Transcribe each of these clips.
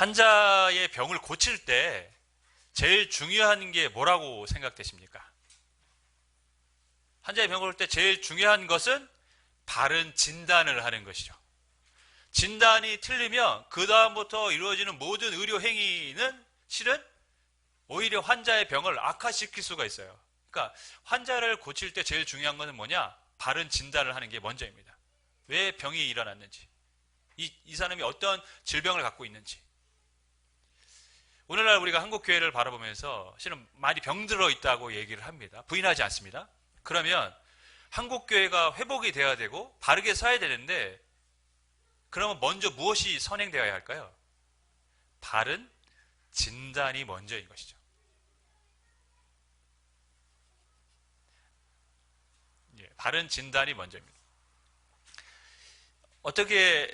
환자의 병을 고칠 때 제일 중요한 게 뭐라고 생각되십니까? 환자의 병을 고칠 때 제일 중요한 것은 바른 진단을 하는 것이죠. 진단이 틀리면 그 다음부터 이루어지는 모든 의료 행위는 실은 오히려 환자의 병을 악화시킬 수가 있어요. 그러니까 환자를 고칠 때 제일 중요한 것은 뭐냐? 바른 진단을 하는 게 먼저입니다. 왜 병이 일어났는지, 이 사람이 어떤 질병을 갖고 있는지. 오늘날 우리가 한국교회를 바라보면서 실은 많이 병들어 있다고 얘기를 합니다. 부인하지 않습니다. 그러면 한국교회가 회복이 돼야 되고 바르게 서야 되는데, 그러면 먼저 무엇이 선행되어야 할까요? 바른 진단이 먼저인 것이죠. 예, 바른 진단이 먼저입니다. 어떻게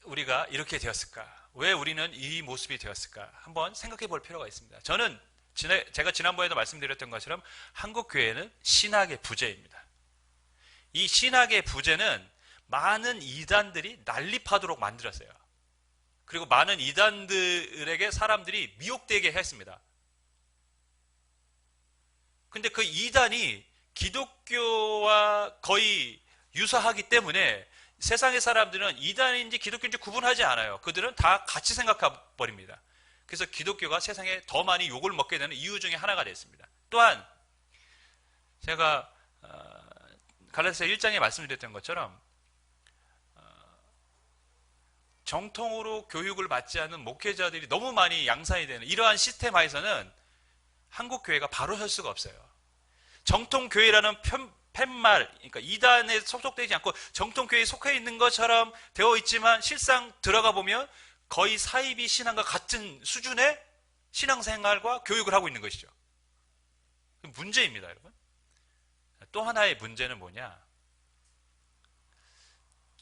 우리가 이렇게 되었을까? 왜 우리는 이 모습이 되었을까? 한번 생각해 볼 필요가 있습니다. 저는 제가 지난번에도 말씀드렸던 것처럼 한국교회는 신학의 부재입니다. 이 신학의 부재는 많은 이단들이 난립하도록 만들었어요. 그리고 많은 이단들에게 사람들이 미혹되게 했습니다. 근데 그 이단이 기독교와 거의 유사하기 때문에 세상의 사람들은 이단인지 기독교인지 구분하지 않아요. 그들은 다 같이 생각해 버립니다. 그래서 기독교가 세상에 더 많이 욕을 먹게 되는 이유 중에 하나가 됐습니다. 또한 제가 갈라디아서 1장에 말씀드렸던 것처럼 정통으로 교육을 받지 않는 목회자들이 너무 많이 양산이 되는 이러한 시스템 하에서는 한국교회가 바로 설 수가 없어요. 정통교회라는 팻말, 그러니까 이단에 소속되지 않고 정통교회에 속해 있는 것처럼 되어 있지만 실상 들어가 보면 거의 사이비 신앙과 같은 수준의 신앙생활과 교육을 하고 있는 것이죠. 문제입니다, 여러분. 또 하나의 문제는 뭐냐?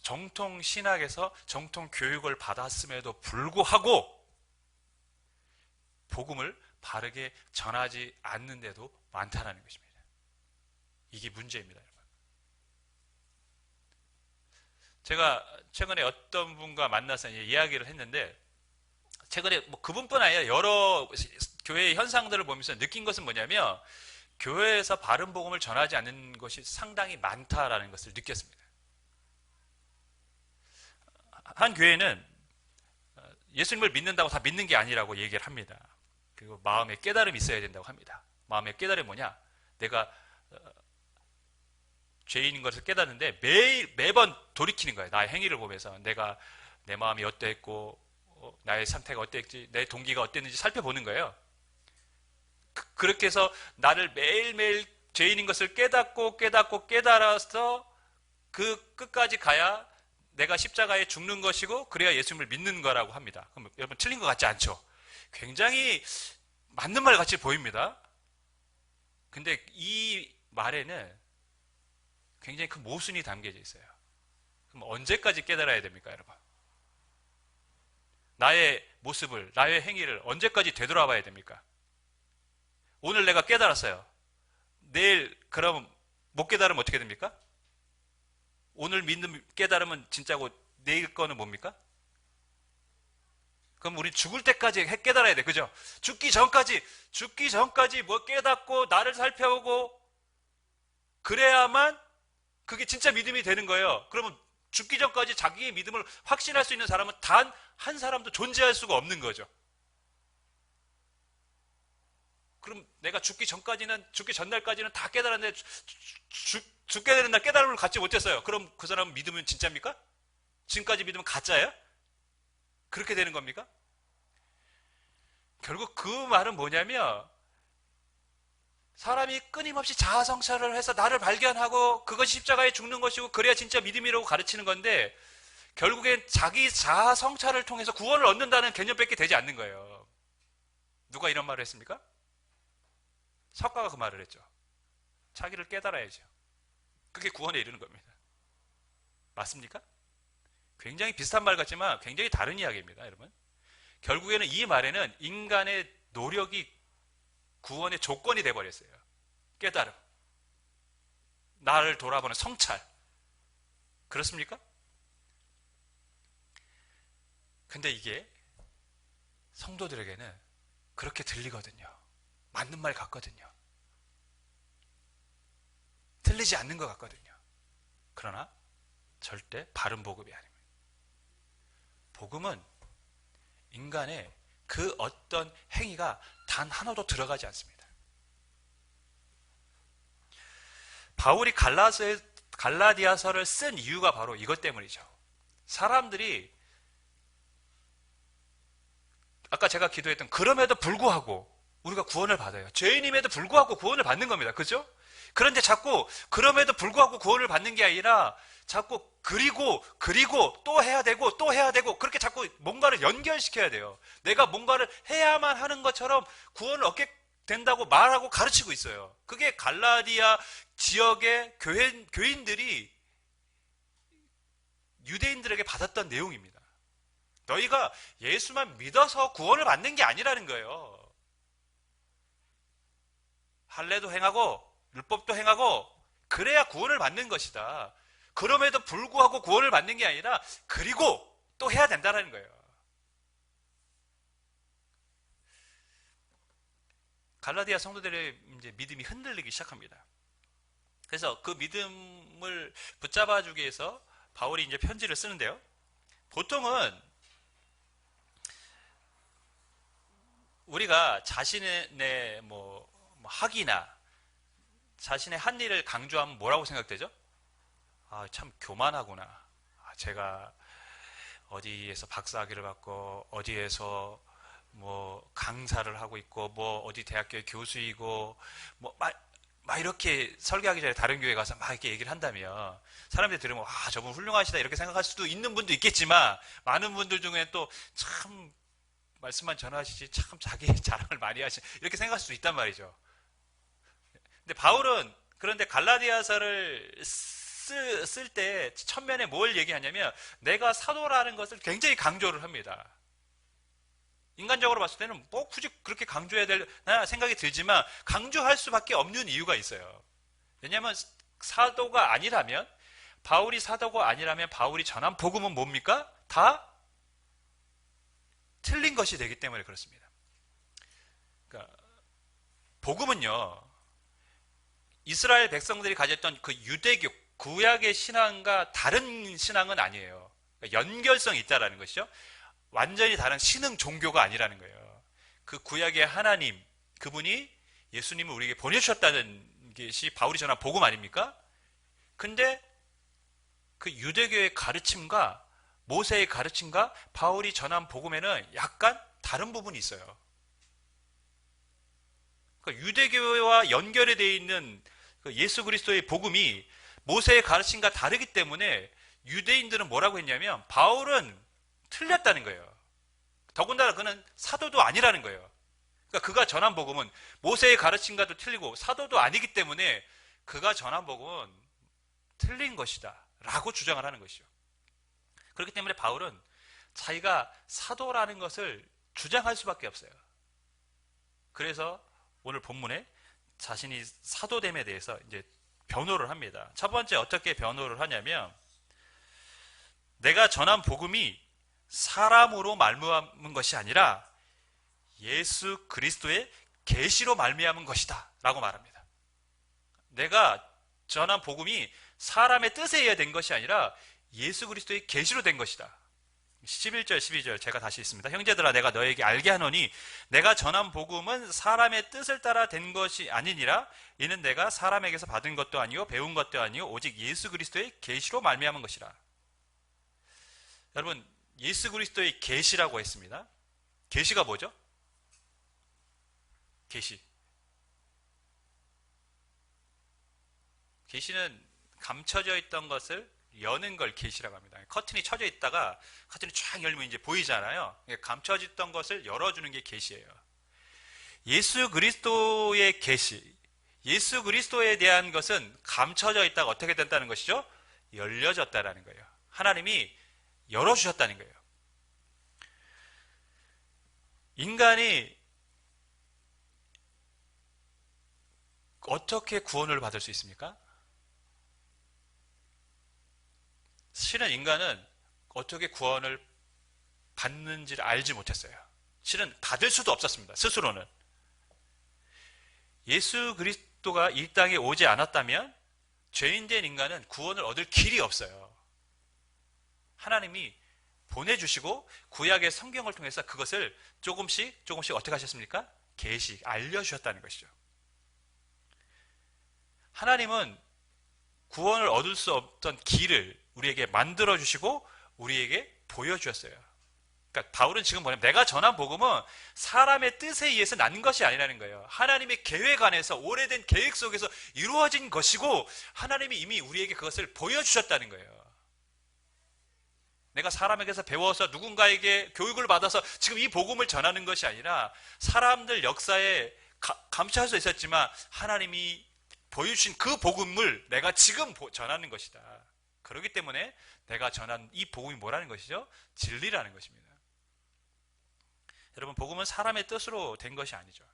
정통 신학에서 정통 교육을 받았음에도 불구하고 복음을 바르게 전하지 않는데도 많다는 것입니다. 이게 문제입니다, 여러분. 제가 최근에 어떤 분과 만나서 이야기를 했는데, 최근에 그분뿐 아니라 여러 교회의 현상들을 보면서 느낀 것은 뭐냐면, 교회에서 바른 복음을 전하지 않는 것이 상당히 많다라는 것을 느꼈습니다. 한 교회는 예수님을 믿는다고 다 믿는 게 아니라고 얘기를 합니다. 그리고 마음에 깨달음이 있어야 된다고 합니다. 마음의 깨달음이 뭐냐? 내가 죄인인 것을 깨닫는데 매번 돌이키는 거예요. 나의 행위를 보면서 내 마음이 어땠고 나의 상태가 어땠지, 내 동기가 어땠는지 살펴보는 거예요. 그렇게 해서 나를 매일매일 죄인인 것을 깨달아서 그 끝까지 가야 내가 십자가에 죽는 것이고 그래야 예수님을 믿는 거라고 합니다. 그럼 여러분 틀린 것 같지 않죠? 굉장히 맞는 말 같이 보입니다. 근데 이 말에는 굉장히 큰 모순이 담겨져 있어요. 그럼 언제까지 깨달아야 됩니까, 여러분? 나의 모습을, 나의 행위를 언제까지 되돌아봐야 됩니까? 오늘 내가 깨달았어요. 내일 그럼 못 깨달으면 어떻게 됩니까? 오늘 믿는 깨달으면 진짜고 내일 거는 뭡니까? 그럼 우리 죽을 때까지 깨달아야 돼. 그죠? 죽기 전까지 뭐 깨닫고 나를 살펴보고 그래야만 그게 진짜 믿음이 되는 거예요. 그러면 죽기 전까지 자기의 믿음을 확신할 수 있는 사람은 단 한 사람도 존재할 수가 없는 거죠. 그럼 내가 죽기 전날까지는 다 깨달았는데 죽게 되는 날 깨달음을 갖지 못했어요. 그럼 그 사람은 믿음은 진짜입니까? 지금까지 믿음은 가짜예요? 그렇게 되는 겁니까? 결국 그 말은 뭐냐면 사람이 끊임없이 자아 성찰을 해서 나를 발견하고 그것이 십자가에 죽는 것이고 그래야 진짜 믿음이라고 가르치는 건데 결국엔 자기 자아 성찰을 통해서 구원을 얻는다는 개념밖에 되지 않는 거예요. 누가 이런 말을 했습니까? 석가가 그 말을 했죠. 자기를 깨달아야죠. 그게 구원에 이르는 겁니다. 맞습니까? 굉장히 비슷한 말 같지만 굉장히 다른 이야기입니다, 여러분. 결국에는 이 말에는 인간의 노력이 구원의 조건이 돼버렸어요. 깨달음. 나를 돌아보는 성찰. 그렇습니까? 근데 이게 성도들에게는 그렇게 들리거든요. 맞는 말 같거든요. 틀리지 않는 것 같거든요. 그러나 절대 바른 복음이 아닙니다. 복음은 인간의 그 어떤 행위가 단 하나도 들어가지 않습니다. 바울이 갈라디아서를 쓴 이유가 바로 이것 때문이죠. 사람들이 아까 제가 기도했던 그럼에도 불구하고 우리가 구원을 받아요. 죄인임에도 불구하고 구원을 받는 겁니다. 그죠? 그런데 자꾸 그럼에도 불구하고 구원을 받는 게 아니라 자꾸 그리고 또 해야 되고 또 해야 되고 그렇게 자꾸 뭔가를 연결시켜야 돼요. 내가 뭔가를 해야만 하는 것처럼 구원을 얻게 된다고 말하고 가르치고 있어요. 그게 갈라디아 지역의 교인들이 유대인들에게 받았던 내용입니다. 너희가 예수만 믿어서 구원을 받는 게 아니라는 거예요. 할례도 행하고 율법도 행하고 그래야 구원을 받는 것이다. 그럼에도 불구하고 구원을 받는 게 아니라 그리고 또 해야 된다는 거예요. 갈라디아 성도들의 이제 믿음이 흔들리기 시작합니다. 그래서 그 믿음을 붙잡아주기 위해서 바울이 이제 편지를 쓰는데요. 보통은 우리가 자신의 뭐 학이나 자신의 한 일을 강조하면 뭐라고 생각되죠? 아, 참 교만하구나. 제가 어디에서 박사학위를 받고 어디에서 뭐 강사를 하고 있고 뭐 어디 대학교의 교수이고 뭐 막 이렇게 설교하기 전에 다른 교회 가서 막 이렇게 얘기를 한다면 사람들이 들으면 아, 저분 훌륭하시다 이렇게 생각할 수도 있는 분도 있겠지만 많은 분들 중에 또 참 말씀만 전하시지 참 자기 자랑을 많이 하시 이렇게 생각할 수도 있단 말이죠. 근데 바울은 그런데 갈라디아서를 쓸 때 첫면에 뭘 얘기하냐면 내가 사도라는 것을 굉장히 강조를 합니다. 인간적으로 봤을 때는 뭐 굳이 그렇게 강조해야 되나 생각이 들지만 강조할 수밖에 없는 이유가 있어요. 왜냐하면 사도가 아니라면 바울이 사도가 아니라면 바울이 전한 복음은 뭡니까? 다 틀린 것이 되기 때문에 그렇습니다. 그러니까 복음은요 이스라엘 백성들이 가졌던 그 유대교 구약의 신앙과 다른 신앙은 아니에요. 그러니까 연결성이 있다라는 것이죠. 완전히 다른 신흥 종교가 아니라는 거예요. 그 구약의 하나님, 그분이 예수님을 우리에게 보내주셨다는 것이 바울이 전한 복음 아닙니까? 근데 그 유대교의 가르침과 모세의 가르침과 바울이 전한 복음에는 약간 다른 부분이 있어요. 그러니까 유대교와 연결이 되어 있는 예수 그리스도의 복음이 모세의 가르침과 다르기 때문에 유대인들은 뭐라고 했냐면 바울은 틀렸다는 거예요. 더군다나 그는 사도도 아니라는 거예요. 그러니까 그가 전한 복음은 모세의 가르침과도 틀리고 사도도 아니기 때문에 그가 전한 복음은 틀린 것이다 라고 주장을 하는 것이죠. 그렇기 때문에 바울은 자기가 사도라는 것을 주장할 수밖에 없어요. 그래서 오늘 본문에 자신이 사도됨에 대해서 이제 변호를 합니다. 첫 번째 어떻게 변호를 하냐면 내가 전한 복음이 사람으로 말미암은 것이 아니라 예수 그리스도의 계시로 말미암은 것이다 라고 말합니다. 내가 전한 복음이 사람의 뜻에 의해 된 것이 아니라 예수 그리스도의 계시로 된 것이다. 11절 12절 제가 다시 읽습니다. 형제들아 내가 너에게 알게 하노니 내가 전한 복음은 사람의 뜻을 따라 된 것이 아니니라. 이는 내가 사람에게서 받은 것도 아니요 배운 것도 아니요 오직 예수 그리스도의 계시로 말미암은 것이라. 여러분 예수 그리스도의 계시라고 했습니다. 계시가 뭐죠? 계시는 감춰져 있던 것을 여는 걸 계시라고 합니다. 커튼이 쳐져 있다가 커튼이 쫙 열면 이제 보이잖아요. 감춰져 있던 것을 열어주는 게 계시예요. 예수 그리스도의 계시, 예수 그리스도에 대한 것은 감춰져 있다가 어떻게 된다는 것이죠? 열려졌다라는 거예요. 하나님이 열어주셨다는 거예요. 인간이 어떻게 구원을 받을 수 있습니까? 실은 인간은 어떻게 구원을 받는지를 알지 못했어요. 실은 받을 수도 없었습니다. 스스로는. 예수 그리스도가 이 땅에 오지 않았다면 죄인된 인간은 구원을 얻을 길이 없어요. 하나님이 보내주시고 구약의 성경을 통해서 그것을 조금씩 어떻게 하셨습니까? 알려주셨다는 것이죠. 하나님은 구원을 얻을 수 없던 길을 우리에게 만들어주시고 우리에게 보여주었어요. 그러니까 바울은 지금 뭐냐면 내가 전한 복음은 사람의 뜻에 의해서 난 것이 아니라는 거예요. 하나님의 계획 안에서 오래된 계획 속에서 이루어진 것이고 하나님이 이미 우리에게 그것을 보여주셨다는 거예요. 내가 사람에게서 배워서 누군가에게 교육을 받아서 지금 이 복음을 전하는 것이 아니라 사람들 역사에 감추할 수 있었지만 하나님이 보여주신 그 복음을 내가 지금 전하는 것이다. 그렇기 때문에 내가 전한 이 복음이 뭐라는 것이죠? 진리라는 것입니다. 여러분, 복음은 사람의 뜻으로 된 것이 아니죠.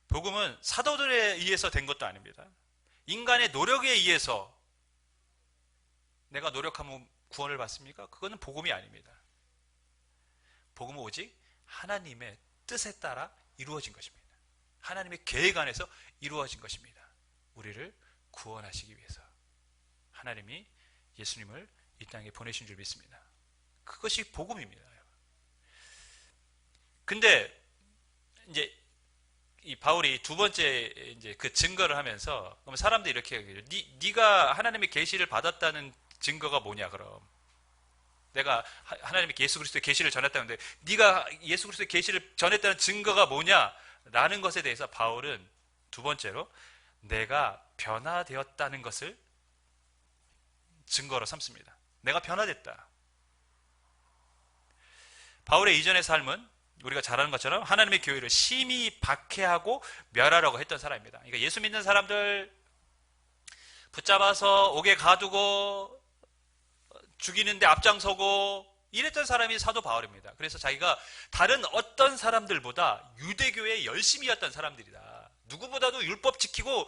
복음은 사도들에 의해서 된 것도 아닙니다. 인간의 노력에 의해서 내가 노력하면 구원을 받습니까? 그거는 복음이 아닙니다. 복음은 오직 하나님의 뜻에 따라 이루어진 것입니다. 하나님의 계획 안에서 이루어진 것입니다. 우리를 구원하시기 위해서 하나님이 예수님을 이 땅에 보내신 줄 믿습니다. 그것이 복음입니다. 근데 이제 이 바울이 두 번째 이제 그 증거를 하면서 그러면 사람들이 이렇게 얘기해요. 네가 하나님의 계시를 받았다는 증거가 뭐냐 그럼? 내가 하나님의 예수 그리스도의 계시를 전했다는데 네가 예수 그리스도의 계시를 전했다는 증거가 뭐냐라는 것에 대해서 바울은 두 번째로 내가 변화되었다는 것을 증거로 삼습니다. 내가 변화됐다. 바울의 이전의 삶은 우리가 잘 아는 것처럼 하나님의 교회를 심히 박해하고 멸하려고 했던 사람입니다. 그러니까 예수 믿는 사람들 붙잡아서 옥에 가두고 죽이는데 앞장서고 이랬던 사람이 사도 바울입니다. 그래서 자기가 다른 어떤 사람들보다 유대교에 열심이었던 사람들이다. 누구보다도 율법 지키고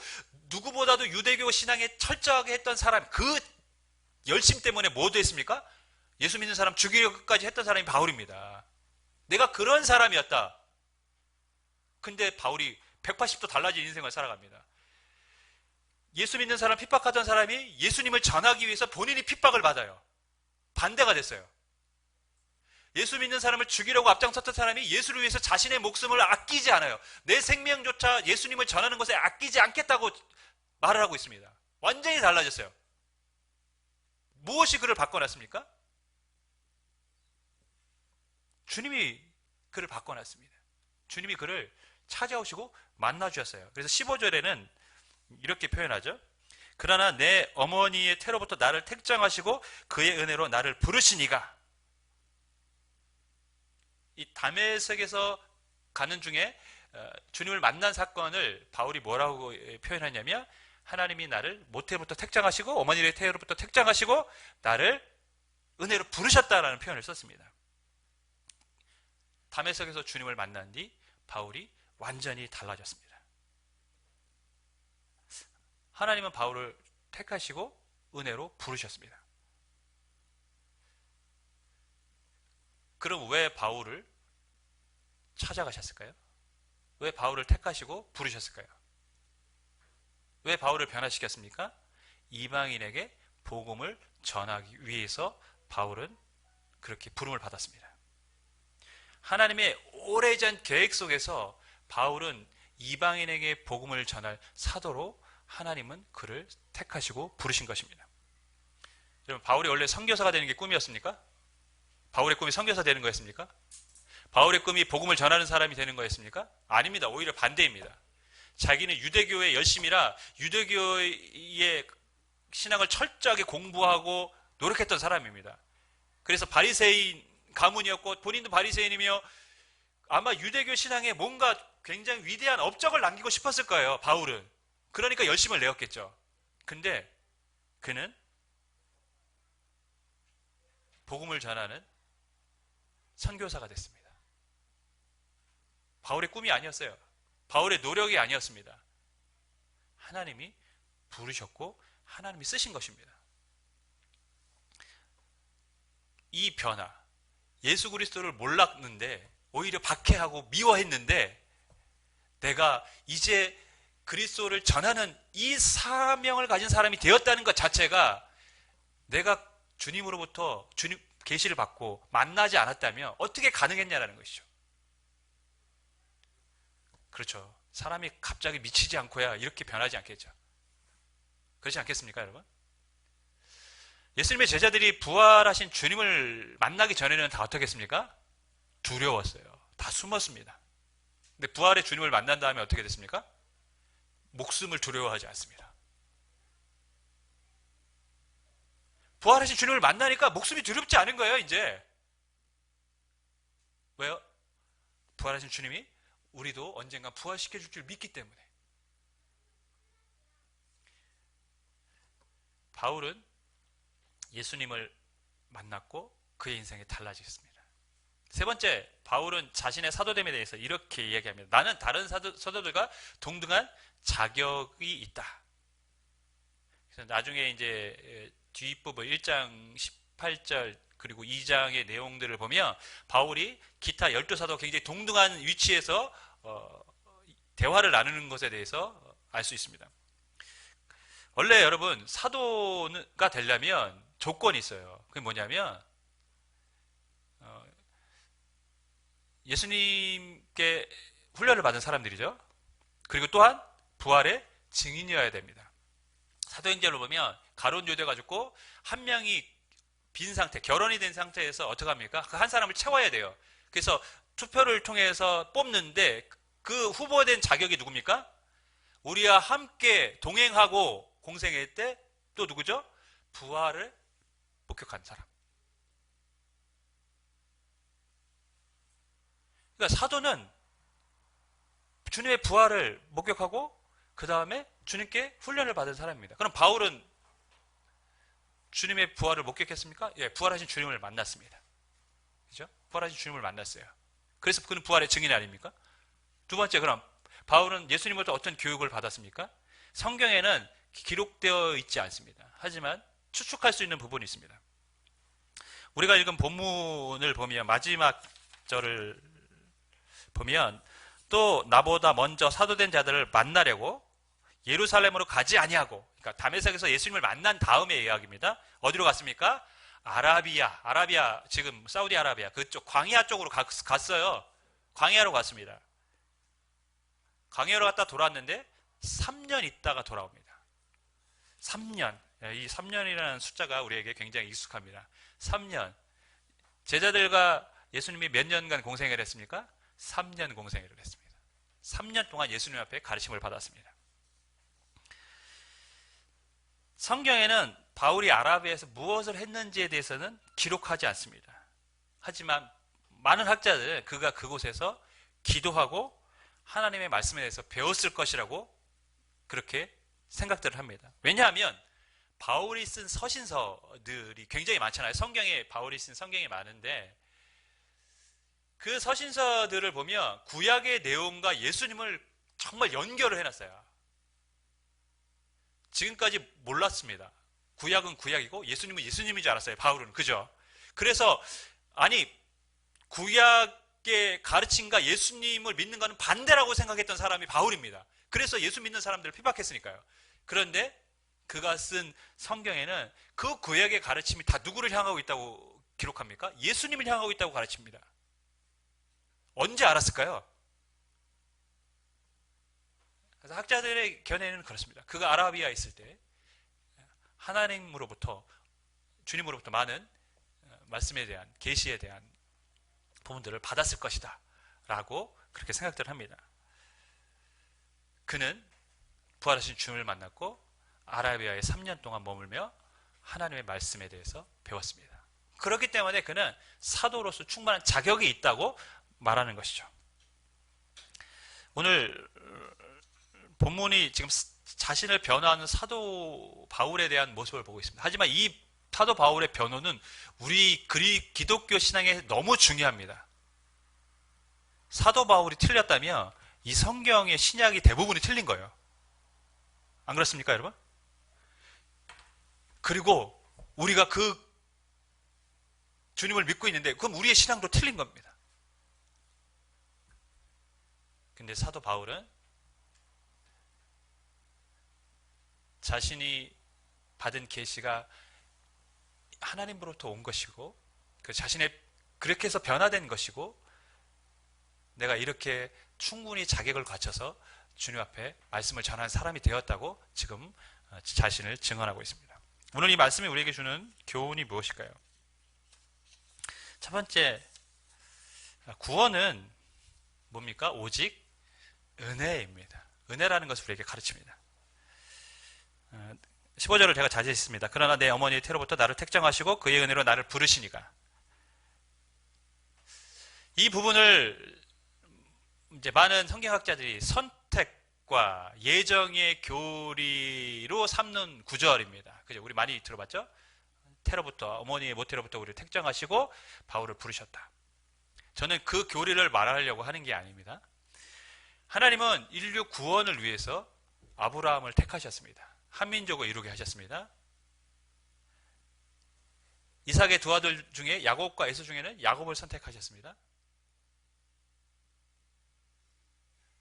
누구보다도 유대교 신앙에 철저하게 했던 사람, 그 열심 때문에 뭐 됐습니까? 예수 믿는 사람 죽이려고까지 했던 사람이 바울입니다. 내가 그런 사람이었다. 근데 바울이 180도 달라진 인생을 살아갑니다. 예수 믿는 사람 핍박하던 사람이 예수님을 전하기 위해서 본인이 핍박을 받아요. 반대가 됐어요. 예수 믿는 사람을 죽이려고 앞장섰던 사람이 예수를 위해서 자신의 목숨을 아끼지 않아요. 내 생명조차 예수님을 전하는 것에 아끼지 않겠다고 말을 하고 있습니다. 완전히 달라졌어요. 무엇이 그를 바꿔놨습니까? 주님이 그를 바꿔놨습니다. 주님이 그를 찾아오시고 만나주셨어요. 그래서 15절에는 이렇게 표현하죠. 그러나 내 어머니의 태로부터 나를 택정하시고 그의 은혜로 나를 부르시니가. 이 다메섹에서 가는 중에 주님을 만난 사건을 바울이 뭐라고 표현하냐면 하나님이 나를 모태부터 택정하시고 어머니의 태로부터 택정하시고 나를 은혜로 부르셨다라는 표현을 썼습니다. 다메섹에서 주님을 만난 뒤 바울이 완전히 달라졌습니다. 하나님은 바울을 택하시고 은혜로 부르셨습니다. 그럼 왜 바울을 찾아가셨을까요? 왜 바울을 택하시고 부르셨을까요? 왜 바울을 변화시켰습니까? 이방인에게 복음을 전하기 위해서 바울은 그렇게 부름을 받았습니다. 하나님의 오래전 계획 속에서 바울은 이방인에게 복음을 전할 사도로 하나님은 그를 택하시고 부르신 것입니다. 여러분, 바울이 원래 선교사가 되는 게 꿈이었습니까? 바울의 꿈이 선교사 되는 거였습니까? 바울의 꿈이 복음을 전하는 사람이 되는 거였습니까? 아닙니다. 오히려 반대입니다. 자기는 유대교의 열심이라 유대교의 신앙을 철저하게 공부하고 노력했던 사람입니다. 그래서 바리새인 가문이었고 본인도 바리새인이며 아마 유대교 신앙에 뭔가 굉장히 위대한 업적을 남기고 싶었을 거예요. 바울은. 그러니까 열심을 내었겠죠. 근데 그는 복음을 전하는 선교사가 됐습니다. 바울의 꿈이 아니었어요. 바울의 노력이 아니었습니다. 하나님이 부르셨고 하나님이 쓰신 것입니다. 이 변화, 예수 그리스도를 몰랐는데 오히려 박해하고 미워했는데 내가 이제 그리스도를 전하는 이 사명을 가진 사람이 되었다는 것 자체가 내가 주님으로부터 주님 계시를 받고 만나지 않았다면 어떻게 가능했냐라는 것이죠. 그렇죠. 사람이 갑자기 미치지 않고야 이렇게 변하지 않겠죠. 그렇지 않겠습니까, 여러분? 예수님의 제자들이 부활하신 주님을 만나기 전에는 다 어떻게 했습니까? 두려웠어요. 다 숨었습니다. 근데 부활의 주님을 만난 다음에 어떻게 됐습니까? 목숨을 두려워하지 않습니다. 부활하신 주님을 만나니까 목숨이 두렵지 않은 거예요, 이제. 왜요? 부활하신 주님이 우리도 언젠가 부활시켜줄 줄 믿기 때문에. 바울은 예수님을 만났고 그의 인생이 달라졌습니다. 세 번째, 바울은 자신의 사도됨에 대해서 이렇게 이야기합니다. 나는 다른 사도들과 동등한 자격이 있다. 그래서 나중에 이제 뒷부분 1장 18절 그리고 2장의 내용들을 보면 바울이 기타 12사도와 굉장히 동등한 위치에서 대화를 나누는 것에 대해서 알 수 있습니다. 원래 여러분 사도가 되려면 조건이 있어요. 그게 뭐냐면 예수님께 훈련을 받은 사람들이죠. 그리고 또한 부활의 증인이어야 됩니다. 사도행전을 보면 가룟 유대가 죽고 한 명이 빈 상태, 결혼이 된 상태에서 어떻게 합니까? 그 한 사람을 채워야 돼요. 그래서 투표를 통해서 뽑는데 그 후보된 자격이 누굽니까? 우리와 함께 동행하고 공생애 때 또 누구죠? 부활을 목격한 사람. 그러니까 사도는 주님의 부활을 목격하고 그 다음에 주님께 훈련을 받은 사람입니다. 그럼 바울은 주님의 부활을 목격했습니까? 예, 부활하신 주님을 만났습니다. 그죠? 부활하신 주님을 만났어요. 그래서 그는 부활의 증인 아닙니까? 두 번째, 그럼 바울은 예수님으로부터 어떤 교육을 받았습니까? 성경에는 기록되어 있지 않습니다. 하지만 추측할 수 있는 부분이 있습니다. 우리가 읽은 본문을 보면 마지막 절을 보면 또 나보다 먼저 사도된 자들을 만나려고 예루살렘으로 가지 아니하고, 그러니까 다메섹에서 예수님을 만난 다음의 이야기입니다. 어디로 갔습니까? 아라비아, 지금 사우디아라비아 그쪽 광야 쪽으로 갔어요. 광야로 갔습니다. 광야로 갔다 돌아왔는데 3년 있다가 돌아옵니다. 3년. 이 3년이라는 숫자가 우리에게 굉장히 익숙합니다. 3년. 제자들과 예수님이 몇 년간 공생애를 했습니까? 3년 공생애를 했습니다. 3년 동안 예수님 앞에 가르침을 받았습니다. 성경에는 바울이 아라비아에서 무엇을 했는지에 대해서는 기록하지 않습니다. 하지만 많은 학자들은 그가 그곳에서 기도하고 하나님의 말씀에 대해서 배웠을 것이라고 그렇게 생각들을 합니다. 왜냐하면 바울이 쓴 서신서들이 굉장히 많잖아요. 성경에 바울이 쓴 성경이 많은데 그 서신서들을 보면 구약의 내용과 예수님을 정말 연결을 해놨어요. 지금까지 몰랐습니다. 구약은 구약이고 예수님은 예수님인 줄 알았어요. 바울은. 그죠? 그래서 아니 구약의 가르침과 예수님을 믿는 것은 반대라고 생각했던 사람이 바울입니다. 그래서 예수 믿는 사람들을 핍박했으니까요. 그런데 그가 쓴 성경에는 그 구약의 가르침이 다 누구를 향하고 있다고 기록합니까? 예수님을 향하고 있다고 가르칩니다. 언제 알았을까요? 그래서 학자들의 견해는 그렇습니다. 그가 아라비아에 있을 때 하나님으로부터 주님으로부터 많은 말씀에 대한 계시에 대한 부분들을 받았을 것이다 라고 그렇게 생각들 합니다. 그는 부활하신 주님을 만났고 아라비아에 3년 동안 머물며 하나님의 말씀에 대해서 배웠습니다. 그렇기 때문에 그는 사도로서 충분한 자격이 있다고 말하는 것이죠. 오늘 본문이 지금 자신을 변화하는 사도 바울에 대한 모습을 보고 있습니다. 하지만 이 사도 바울의 변호는 우리 기독교 신앙에 너무 중요합니다. 사도 바울이 틀렸다면 이 성경의 신약이 대부분이 틀린 거예요. 안 그렇습니까, 여러분? 그리고 우리가 그 주님을 믿고 있는데 그럼 우리의 신앙도 틀린 겁니다. 근데 사도 바울은 자신이 받은 계시가 하나님으로부터 온 것이고 그 자신의 그렇게 해서 변화된 것이고 내가 이렇게 충분히 자격을 갖춰서 주님 앞에 말씀을 전하는 사람이 되었다고 지금 자신을 증언하고 있습니다. 오늘 이 말씀이 우리에게 주는 교훈이 무엇일까요? 첫 번째, 구원은 뭡니까? 오직 은혜입니다. 은혜라는 것을 우리에게 가르칩니다. 15절을 제가 자제했습니다. 그러나 내 어머니의 태로부터 나를 택정하시고 그의 은혜로 나를 부르시니가. 이 부분을 이제 많은 성경학자들이 선택과 예정의 교리로 삼는 구절입니다. 그죠? 우리 많이 들어봤죠? 태로부터, 어머니의 모태로부터 우리를 택정하시고 바울을 부르셨다. 저는 그 교리를 말하려고 하는 게 아닙니다. 하나님은 인류 구원을 위해서 아브라함을 택하셨습니다. 한민족을 이루게 하셨습니다. 이삭의 두 아들 중에 야곱과 에서 중에는 야곱을 선택하셨습니다.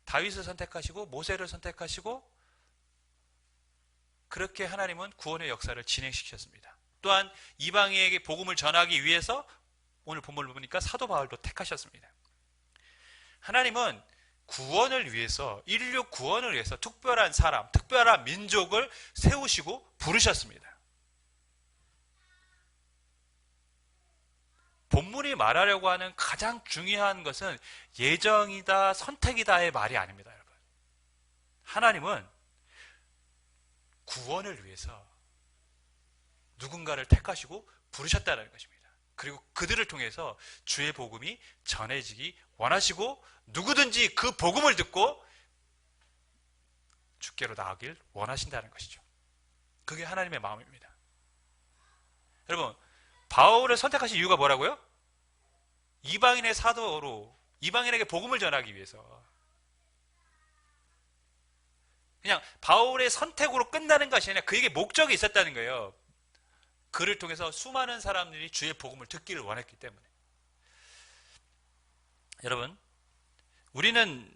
다윗을 선택하시고 모세를 선택하시고 그렇게 하나님은 구원의 역사를 진행시켰습니다. 또한 이방인에게 복음을 전하기 위해서 오늘 본문을 보니까 사도 바울도 택하셨습니다. 하나님은 구원을 위해서, 인류 구원을 위해서 특별한 사람, 특별한 민족을 세우시고 부르셨습니다. 본문이 말하려고 하는 가장 중요한 것은 예정이다, 선택이다의 말이 아닙니다, 여러분. 하나님은 구원을 위해서 누군가를 택하시고 부르셨다는 것입니다. 그리고 그들을 통해서 주의 복음이 전해지기 원하시고 누구든지 그 복음을 듣고 주께로 나아가길 원하신다는 것이죠. 그게 하나님의 마음입니다. 여러분, 바울을 선택하신 이유가 뭐라고요? 이방인의 사도로 이방인에게 복음을 전하기 위해서. 그냥 바울의 선택으로 끝나는 것이 아니라 그에게 목적이 있었다는 거예요. 그를 통해서 수많은 사람들이 주의 복음을 듣기를 원했기 때문에. 여러분, 우리는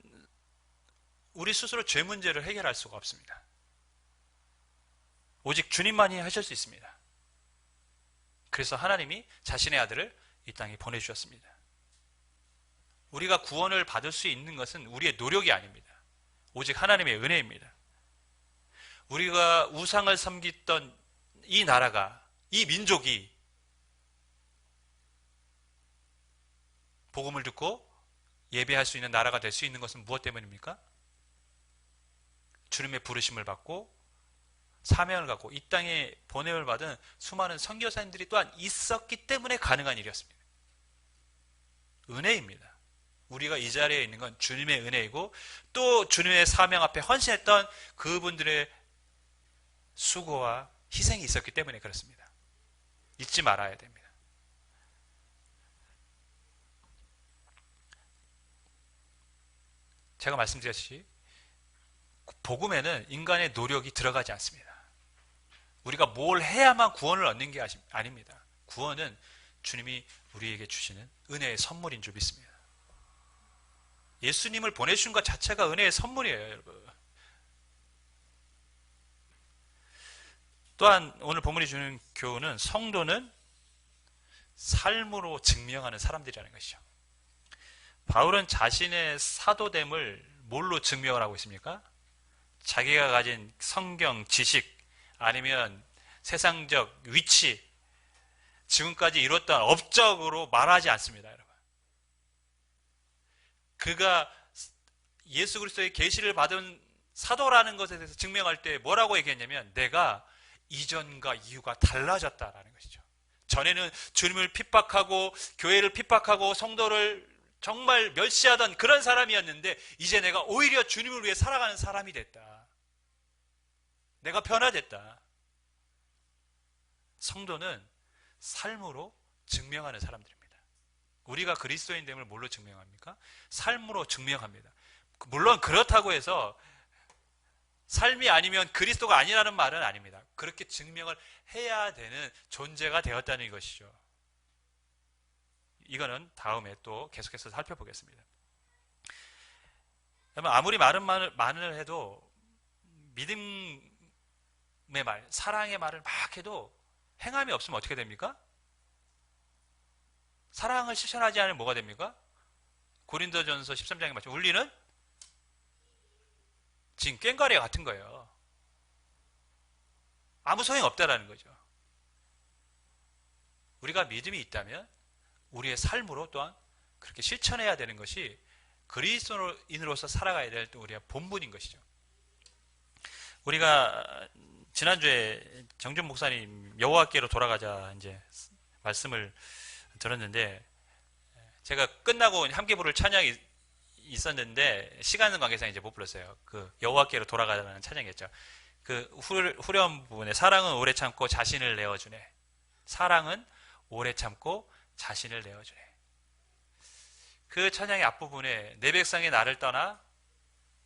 우리 스스로 죄 문제를 해결할 수가 없습니다. 오직 주님만이 하실 수 있습니다. 그래서 하나님이 자신의 아들을 이 땅에 보내주셨습니다. 우리가 구원을 받을 수 있는 것은 우리의 노력이 아닙니다. 오직 하나님의 은혜입니다. 우리가 우상을 섬기던 이 나라가, 이 민족이 복음을 듣고 예배할 수 있는 나라가 될 수 있는 것은 무엇 때문입니까? 주님의 부르심을 받고 사명을 갖고 이 땅에 보냄을 받은 수많은 선교사님들이 또한 있었기 때문에 가능한 일이었습니다. 은혜입니다. 우리가 이 자리에 있는 건 주님의 은혜이고 또 주님의 사명 앞에 헌신했던 그분들의 수고와 희생이 있었기 때문에 그렇습니다. 잊지 말아야 됩니다. 제가 말씀드렸듯이 복음에는 인간의 노력이 들어가지 않습니다. 우리가 뭘 해야만 구원을 얻는 게 아닙니다. 구원은 주님이 우리에게 주시는 은혜의 선물인 줄 믿습니다. 예수님을 보내주신 것 자체가 은혜의 선물이에요, 여러분. 또한 오늘 본문이 주는 교훈은 성도는 삶으로 증명하는 사람들이라는 것이죠. 바울은 자신의 사도됨을 뭘로 증명을 하고 있습니까? 자기가 가진 성경 지식 아니면 세상적 위치, 지금까지 이뤘던 업적으로 말하지 않습니다, 여러분. 그가 예수 그리스도의 계시를 받은 사도라는 것에 대해서 증명할 때 뭐라고 얘기했냐면 내가 이전과 이유가 달라졌다라는 것이죠. 전에는 주님을 핍박하고 교회를 핍박하고 성도를 정말 멸시하던 그런 사람이었는데 이제 내가 오히려 주님을 위해 살아가는 사람이 됐다. 내가 변화됐다. 성도는 삶으로 증명하는 사람들입니다. 우리가 그리스도인됨을 뭘로 증명합니까? 삶으로 증명합니다. 물론 그렇다고 해서 삶이 아니면 그리스도가 아니라는 말은 아닙니다. 그렇게 증명을 해야 되는 존재가 되었다는 것이죠. 이거는 다음에 또 계속해서 살펴보겠습니다. 여러분, 아무리 말을 해도 믿음의 말, 사랑의 말을 막 해도 행함이 없으면 어떻게 됩니까? 사랑을 실천하지 않으면 뭐가 됩니까? 고린도전서 13장에 맞죠? 우리는 지금 꽹과리 같은 거예요. 아무 소용 없다라는 거죠. 우리가 믿음이 있다면 우리의 삶으로 또한 그렇게 실천해야 되는 것이 그리스도인으로서 살아가야 될 우리의 본분인 것이죠. 우리가 지난주에 정준 목사님 여호와께로 돌아가자 이제 말씀을 들었는데, 제가 끝나고 함께 부를 찬양이 있었는데 시간 관계상 이제 못 불렀어요. 그 여호와께로 돌아가자는 찬양이었죠. 그 후렴 부분에 사랑은 오래 참고 자신을 내어주네. 사랑은 오래 참고 자신을 내어주네. 그 찬양의 앞부분에 내 백성이 나를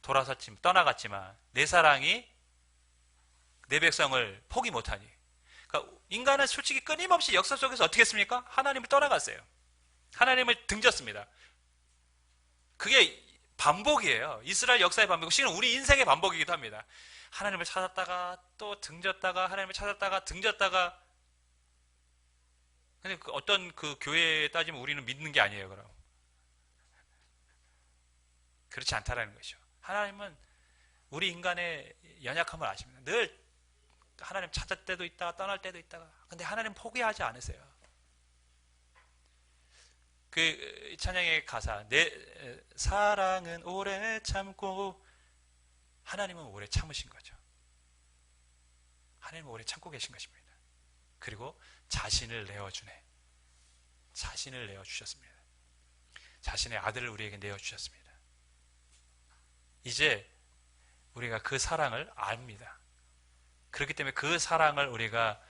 떠나갔지만 내 사랑이 내 백성을 포기 못하니. 그러니까 인간은 솔직히 끊임없이 역사 속에서 어떻게 했습니까? 하나님을 떠나갔어요. 하나님을 등졌습니다. 그게 반복이에요. 이스라엘 역사의 반복, 실은 우리 인생의 반복이기도 합니다. 하나님을 찾았다가 또 등졌다가, 하나님을 찾았다가 등졌다가. 근데 어떤 그 교회에 따지면 우리는 믿는 게 아니에요. 그럼 그렇지 않다라는 것이죠. 하나님은 우리 인간의 연약함을 아십니다. 늘 하나님 찾을 때도 있다가 떠날 때도 있다가. 근데 하나님 포기하지 않으세요. 그 찬양의 가사, 내 사랑은 오래 참고, 하나님은 오래 참으신 거죠. 하나님은 오래 참고 계신 것입니다. 그리고 자신을 내어주네. 자신을 내어주셨습니다. 자신의 아들을 우리에게 내어주셨습니다. 이제 우리가 그 사랑을 압니다. 그렇기 때문에 그 사랑을 우리가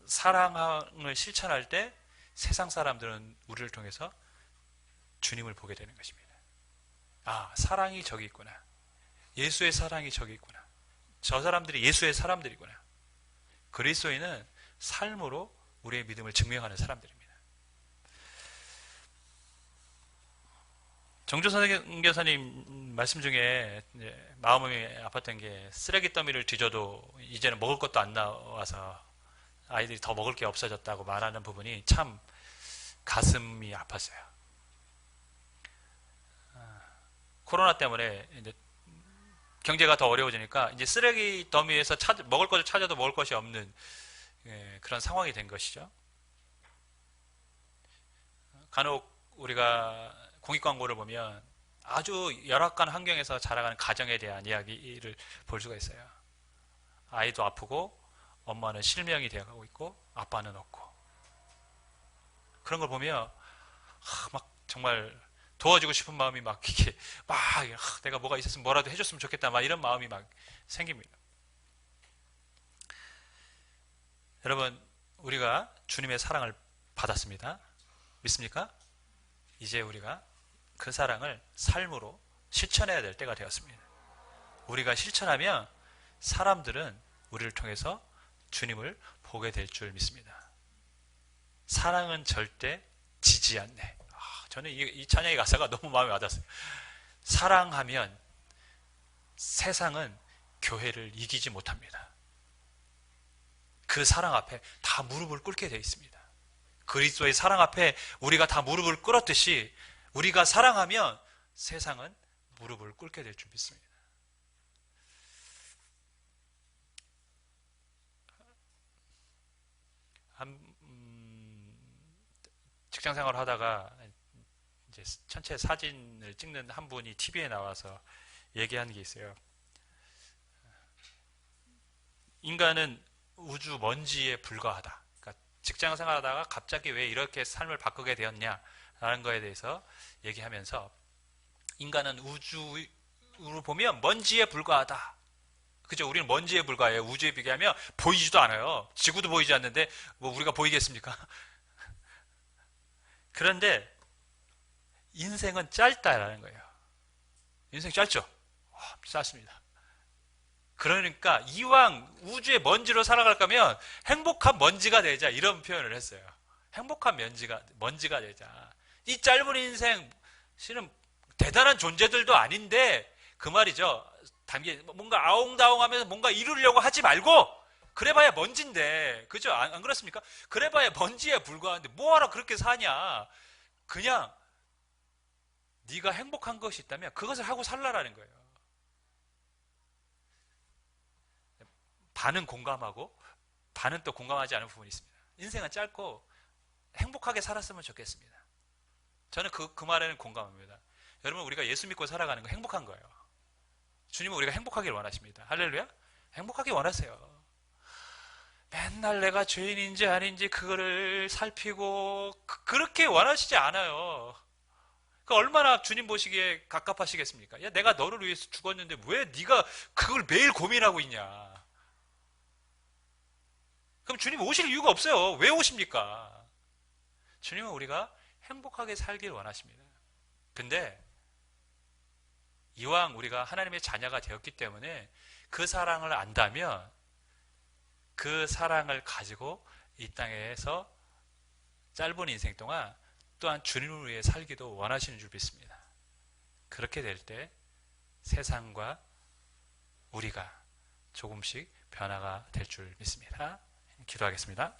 사랑을 실천할 때 세상 사람들은 우리를 통해서 주님을 보게 되는 것입니다. 아, 사랑이 저기 있구나. 예수의 사랑이 저기 있구나. 저 사람들이 예수의 사람들이구나. 그리스도인은 삶으로 우리의 믿음을 증명하는 사람들입니다. 정조 선교사님 말씀 중에 마음이 아팠던 게, 쓰레기 더미를 뒤져도 이제는 먹을 것도 안 나와서 아이들이 더 먹을 게 없어졌다고 말하는 부분이 참 가슴이 아팠어요. 코로나 때문에 이제 경제가 더 어려워지니까 이제 쓰레기 더미에서 먹을 것을 찾아도 먹을 것이 없는 그런 상황이 된 것이죠. 간혹 우리가 공익 광고를 보면 아주 열악한 환경에서 자라가는 가정에 대한 이야기를 볼 수가 있어요. 아이도 아프고 엄마는 실명이 되어가고 있고 아빠는 없고. 그런 걸 보면 막 정말 도와주고 싶은 마음이 막 이게 막 내가 뭐가 있었으면 뭐라도 해줬으면 좋겠다, 막 이런 마음이 막 생깁니다. 여러분, 우리가 주님의 사랑을 받았습니다. 믿습니까? 이제 우리가 그 사랑을 삶으로 실천해야 될 때가 되었습니다. 우리가 실천하면 사람들은 우리를 통해서 주님을 보게 될 줄 믿습니다. 사랑은 절대 지지 않네. 저는 이 찬양의 가사가 너무 마음에 와닿았어요. 사랑하면 세상은 교회를 이기지 못합니다. 그 사랑 앞에 다 무릎을 꿇게 되어 있습니다. 그리스도의 사랑 앞에 우리가 다 무릎을 꿇었듯이 우리가 사랑하면 세상은 무릎을 꿇게 될 줄 믿습니다. 직장 생활을 하다가 이제 전체 사진을 찍는 한 분이 TV에 나와서 얘기하는 게 있어요. 인간은 우주 먼지에 불과하다. 그러니까 직장 생활하다가 갑자기 왜 이렇게 삶을 바꾸게 되었냐라는 거에 대해서 얘기하면서, 인간은 우주로 보면 먼지에 불과하다. 그죠? 우리는 먼지에 불과해요. 우주에 비교하면 보이지도 않아요. 지구도 보이지 않는데 뭐 우리가 보이겠습니까? 그런데 인생은 짧다라는 거예요. 인생 짧죠? 짧습니다. 그러니까 이왕 우주의 먼지로 살아갈 거면 행복한 먼지가 되자, 이런 표현을 했어요. 행복한 먼지가 되자. 이 짧은 인생 실은 대단한 존재들도 아닌데 그 말이죠. 뭔가 아웅다웅하면서 뭔가 이루려고 하지 말고 그래봐야 먼지인데 그죠? 안 그렇습니까? 그래봐야 먼지에 불과한데 뭐하러 그렇게 사냐? 그냥 네가 행복한 것이 있다면 그것을 하고 살라라는 거예요. 반은 공감하고 반은 또 공감하지 않은 부분이 있습니다. 인생은 짧고 행복하게 살았으면 좋겠습니다. 저는 그 말에는 공감합니다. 여러분 우리가 예수 믿고 살아가는 거 행복한 거예요. 주님은 우리가 행복하길 원하십니다. 할렐루야? 행복하길 원하세요. 맨날 내가 죄인인지 아닌지 그거를 살피고 그렇게 원하시지 않아요. 그 얼마나 주님 보시기에 갑갑하시겠습니까? 야, 내가 너를 위해서 죽었는데 왜 네가 그걸 매일 고민하고 있냐? 그럼 주님 오실 이유가 없어요. 왜 오십니까? 주님은 우리가 행복하게 살길 원하십니다. 근데 이왕 우리가 하나님의 자녀가 되었기 때문에 그 사랑을 안다면 그 사랑을 가지고 이 땅에서 짧은 인생 동안 또한 주님을 위해 살기도 원하시는 줄 믿습니다. 그렇게 될 때 세상과 우리가 조금씩 변화가 될 줄 믿습니다. 기도하겠습니다.